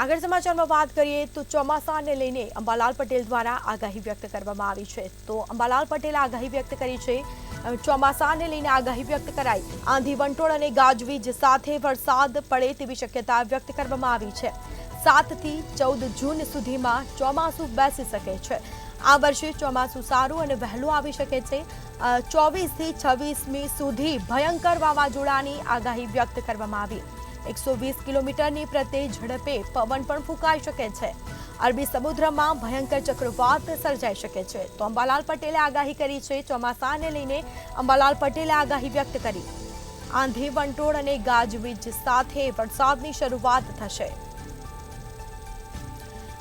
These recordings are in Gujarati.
આગળ સમાચારમાં વાત કરીએ તો ચોમાસાને લઈને અંબાલાલ પટેલ દ્વારા આગાહી વ્યક્ત કરવામાં આવી છે। તો અંબાલાલ પટેલે આગાહી વ્યક્ત કરી છે। ચોમાસાને લઈને આગાહી વ્યક્ત કરાઈ। આંધી વંટોળ અને ગાજવીજ સાથે વરસાદ પડે તેવી શક્યતા વ્યક્ત કરવામાં આવી છે। 7 થી 14 જૂન સુધીમાં ચોમાસું બેસી શકે છે। આ વર્ષે ચોમાસું સારું અને વહેલું આવી શકે છે। 24 થી 26 મે સુધી ભયંકર વાવાઝોડાની આગાહી વ્યક્ત કરવામાં આવી। 120 કિલોમીટરની પ્રતિ ઝડપે પવન પણ ફૂંકાઈ શકે છે। અરબી સમુદ્રમાં ભયંકર ચક્રવાત સર્જાઈ શકે છે। તો અંબાલાલ પટેલે આગાહી કરી છે। ચોમાસાને લઈને અંબાલાલ પટેલે આગાહી વ્યક્ત કરી। આંધી વંટોળ અને ગાજવીજ સાથે વરસાદની શરૂઆત થશે।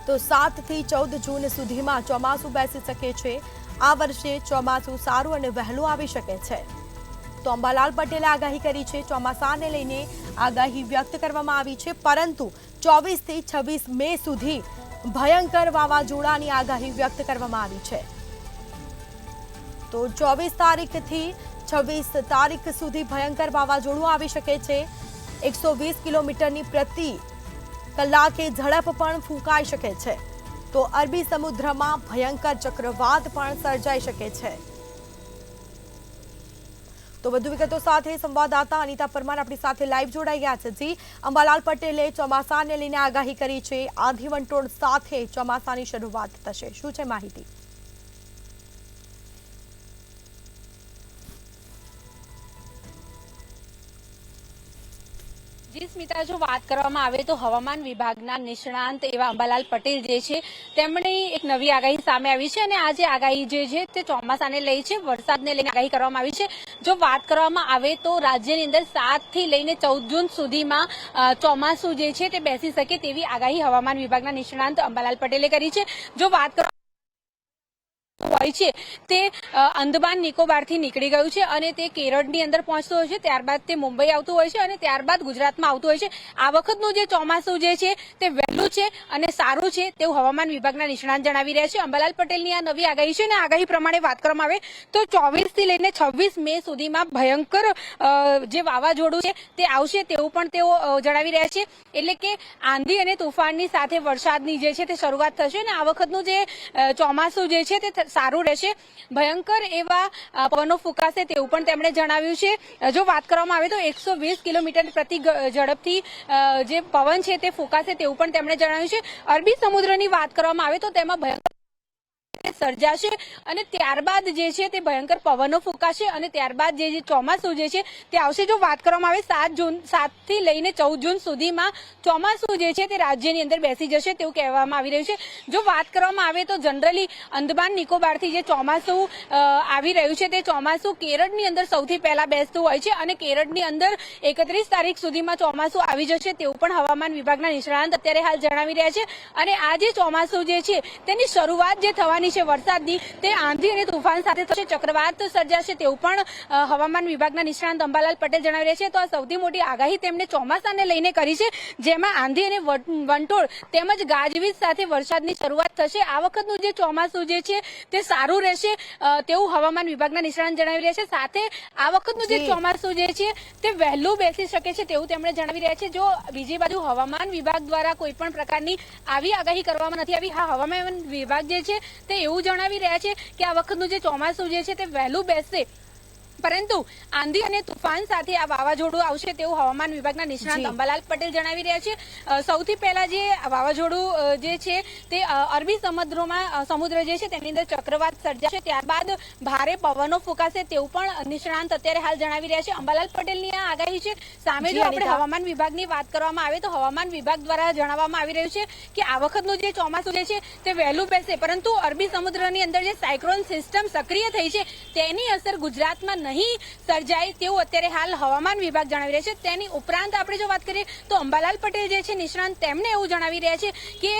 તો 7 થી 14 જૂન સુધીમાં ચોમાસું બેસી શકે છે। આ વર્ષે ચોમાસું સારું અને વહેલું આવી શકે છે। તો અંબાલાલ પટેલે આગાહી કરી છે। ચોમાસાને લઈને આગાહી વ્યક્ત કરવામાં આવી છે, પરંતુ 24 થી 26 મે સુધી ભયંકર વાવાઝોડાની આગાહી વ્યક્ત કરવામાં આવી છે। તો 24 તારીખથી 26 તારીખ સુધી ભયંકર વાવાઝોડું આવી શકે છે। 120 કિલોમીટરની પ્રતિ કલાકે ઝડપ પણ ફૂંકાઈ શકે છે। તો અરબી સમુદ્રમાં ભયંકર ચક્રવાત પણ સર્જાઈ શકે છે। તો વધુ વિગતો સાથે સંવાદદાતા અનિતા પરમાર આપણી સાથે લાઈવ જોડાઈ ગયા છે। જી, અંબાલાલ પટેલે ચોમાસાને લઈને આગાહી કરી છે। આંધી વંટોળ સાથે ચોમાસાની શરૂઆત થશે, શું છે માહિતી? જી સ્મિતા, જો વાત કરવામાં આવે તો હવામાન વિભાગના નિષ્ણાંત એવા અંબાલાલ પટેલ જે છે તેમણે એક નવી આગાહી સામે આવી છે અને આ જે આગાહી જે છે તે ચોમાસાને લઈ છે, વરસાદને લઈને આગાહી કરવામાં આવી છે। જો વાત કરવામાં આવે તો રાજ્યની અંદર 7 થી લઈને 14 જૂન સુધીમાં ચોમાસું જે છે તે બેસી શકે તેવી આગાહી હવામાન વિભાગના નિષ્ણાંત અંબાલાલ પટેલે કરી છે। જો વાત હોય છે તે અંદમાન નિકોબારથી નીકળી ગયું છે અને તે કેરળની અંદર પહોંચતું હોય છે, ત્યારબાદ તે મુંબઈ આવતું હોય છે અને ત્યારબાદ ગુજરાતમાં આવતું હોય છે। આ વખતનું જે ચોમાસું જે છે તે વહેલું છે અને સારું છે તેવું હવામાન વિભાગના નિષ્ણાંત જણાવી રહ્યા છે। અંબાલાલ પટેલની આ નવી આગાહી છે અને આગાહી પ્રમાણે વાત કરવામાં આવે તો 24 થી લઈને 26 મે સુધીમાં ભયંકર જે વાવાઝોડું છે તે આવશે તેવું પણ તેઓ જણાવી રહ્યા છે। એટલે કે આંધી અને તુફાનની સાથે વરસાદની જે છે તે શરૂઆત થશે અને આ વખતનું જે ચોમાસું જે છે તે સારું રહેશે, ભયંકર એવા પવનો ફૂંકાશે તેવું પણ તેમણે જણાવ્યું છે। જો વાત કરવામાં આવે તો 120 કિલોમીટર પ્રતિ ઝડપથી જે પવન છે તે ફૂંકાશે તેવું પણ તેમણે જણાવ્યું છે। અરબી સમુદ્રની વાત કરવામાં આવે તો તેમાં ભયંકર સર્જાશે અને ત્યારબાદ જે છે તે ભયંકર પવનો ફૂંકાશે અને ત્યારબાદ જે ચોમાસું જે છે તે આવશે। જો વાત કરવામાં આવે 7 થી લઈને 14 જૂન સુધીમાં ચોમાસું જે છે તે રાજ્યની અંદર બેસી જશે તેવું કહેવામાં આવી રહ્યું છે। જો વાત કરવામાં આવે તો જનરલી અંદમાન નિકોબારથી જે ચોમાસું આવી રહ્યું છે તે ચોમાસું કેરળની અંદર સૌથી પહેલા બેસતું હોય છે અને કેરળની અંદર 31 તારીખ સુધીમાં ચોમાસું આવી જશે તેવું પણ હવામાન વિભાગના નિષ્ણાંત અત્યારે હાલ જણાવી રહ્યા છે। અને આ જે ચોમાસું જે છે તેની શરૂઆત જે થવાની છે વરસાદની તે આંધી અને તુફાન સાથે થશે, ચક્રવાત સર્જાશે તેવું પણ હવામાન વિભાગના નિષ્ણાંત અંબાલાલ પટેલ જણાવી રહ્યા છે। તો આ સૌથી મોટી આગાહી તેમણે ચોમાસાને લઈને કરી છે, જેમાં આંધી અને વંટોળ તેમજ ગાજવીજ સાથે વરસાદની શરૂઆત થશે। આ વખતનું જે ચોમાસું જે છે તે સારું રહેશે તેવું હવામાન વિભાગના નિષ્ણાંત જણાવી રહ્યા છે। સાથે આ વખતનું જે ચોમાસું જે છે તે વહેલું બેસી શકે છે તેવું તેમણે જણાવી રહ્યા છે। જો બીજી બાજુ હવામાન વિભાગ દ્વારા કોઈ પણ પ્રકારની આવી આગાહી કરવામાં નથી આવી। હા, હવામાન વિભાગ જે છે તે એવું જણાવી રહ્યા છે કે આ વખતનું જે ચોમાસું જે છે તે વહેલું બેસશે, પરંતુ આંધી અને તુફાન સાથે આ વાવાઝોડું આવશે તેવું હવામાન વિભાગના નિષ્ણાંત અંબાલાલ પટેલ જણાવી રહ્યા છે। સૌથી પહેલા જે વાવાઝોડું જે છે તે અરબી સમુદ્ર જે છે તેની અંદર ચક્રવાત સર્જાશે, ત્યારબાદ ભારે પવનો ફૂંકાશે તેવું પણ નિષ્ણાંત અત્યારે હાલ જણાવી રહ્યા છે। અંબાલાલ પટેલની આ આગાહી છે। સામે જો આપણે હવામાન વિભાગની વાત કરવામાં આવે તો હવામાન વિભાગ દ્વારા જણાવવામાં આવી રહ્યું છે કે આ વખતનું જે ચોમાસું જે છે તે વહેલું બેસશે, પરંતુ અરબી સમુદ્રની અંદર જે સાયક્લોન સિસ્ટમ સક્રિય થઈ છે તેની અસર ગુજરાતમાં નહીં સર્જાય તેવું અત્યારે હાલ હવામાન વિભાગ જણાવી રહ્યા છે। તેની ઉપરાંત આપણે જો વાત કરીએ તો અંબાલાલ પટેલ જે છે નિષ્ણાંત તેમને એવું જણાવી રહ્યા છે કે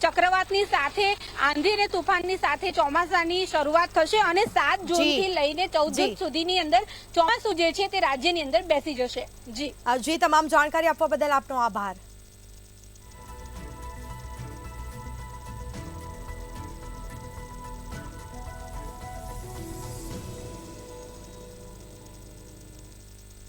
ચક્રવાતની સાથે આંધી અને તુફાનની સાથે ચોમાસાની શરૂઆત થશે અને 7 જૂનથી લઈને 14 જૂન સુધીની અંદર ચોમાસું જે છે તે રાજ્યની અંદર બેસી જશે। જી, તમામ જાણકારી આપવા બદલ આપનો આભાર।